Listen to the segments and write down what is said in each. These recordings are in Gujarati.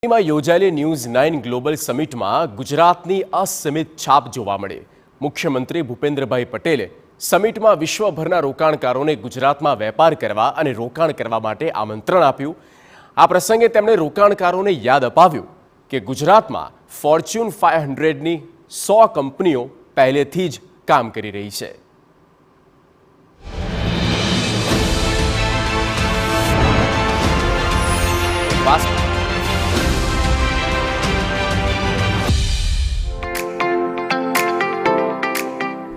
માં યોજાયેલી ન્યૂઝ 9 ગ્લોબલ સમિટમાં ગુજરાતની અસીમિત છાપ જોવા મળી। મુખ્યમંત્રી ભૂપેન્દ્રભાઈ પટેલે સમિટમાં વિશ્વભરના રોકાણકારોને ગુજરાતમાં વેપાર કરવા અને રોકાણ કરવા માટે આમંત્રણ આપ્યું। આ પ્રસંગે તેમણે રોકાણકારોને યાદ અપાવ્યું કે ગુજરાતમાં ફોર્ચ્યુન 500ની 100 કંપનીઓ પહેલેથી જ કામ કરી રહી છે।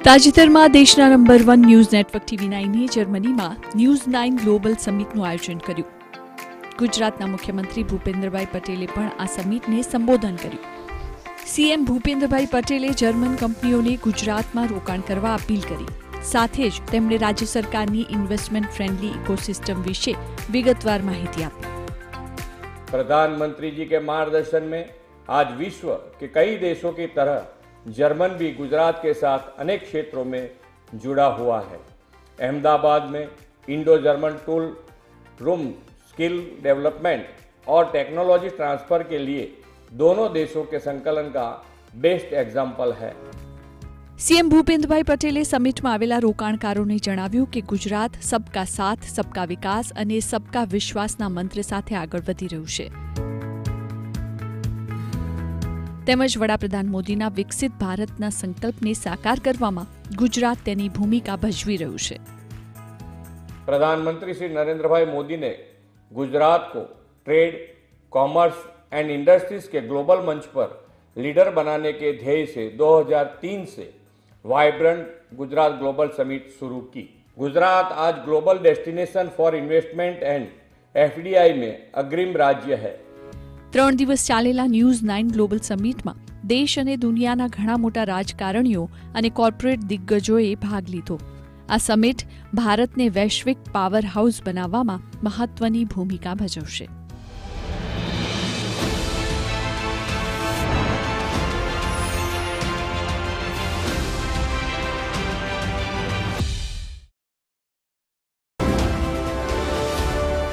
તાજેતરમાં દેશના નંબર 1 ન્યૂઝ નેટવર્ક TV9એ જર્મનીમાં ન્યૂઝ 9 ગ્લોબલ સમિટનું આયોજન કર્યું। ગુજરાતના મુખ્યમંત્રી ભૂપેન્દ્રભાઈ પટેલે પણ આ સમિટને સંબોધન કર્યું। સીએમ ભૂપેન્દ્રભાઈ પટેલે જર્મન કંપનીઓને ગુજરાતમાં રોકાણ કરવા અપીલ કરી। સાથે જ તેમણે રાજ્ય સરકારની ઇન્વેસ્ટમેન્ટ ફ્રેન્ડલી ઇકોસિસ્ટમ વિશે વિગતવાર માહિતી આપી। प्रधानमंत्री जी के मार्गदर्शन में आज विश्व के कई देशों की तरह जर्मन भी गुजरात के साथ अनेक क्षेत्रों में जुड़ा हुआ है। अहमदाबाद में Indo German tool room skill development और टेक्नोलॉजी ट्रांसफर के लिए दोनों देशों के संकलन का बेस्ट एग्जाम्पल है। સીએમ ભૂપેન્દ્રભાઈ પટેલે સમિટમાં આવેલા રોકાણકારોને જણાવ્યું કે ગુજરાત સબકા સાથ, સબકા વિકાસ અને સબકા વિશ્વાસના મંત્ર સાથે આગળ વધી રહ્યું છે। તેમજ વડાપ્રધાન મોદીના વિકસિત ભારતના સંકલ્પને સાકાર કરવામાં ગુજરાત તેની ભૂમિકા ભજવી રહ્યું છે। प्रधानमंत्री श्री नरेंद्र भाई मोदी ने गुजरात को ट्रेड, कॉमर्स एंड इंडस्ट्रीज के ग्लोबल मंच पर लीडर बनाने के ध्येय से 2003 से वाइब्रेंट गुजरात ग्लोबल समिट शुरू की। गुजरात आज global destination for investment and FDI में अग्रिम राज्य है। 3 દિવસ ચાલેલા ન્યૂઝ 9 ગ્લોબલ સમિટમાં દેશ અને દુનિયાના ઘણા મોટા રાજકારણીઓ અને કોર્પોરેટ દિગ્ગજોએ ભાગ લીધો। આ સમિટ ભારતને વૈશ્વિક પાવર હાઉસ બનાવવામાં મહત્વની ભૂમિકા ભજવશે।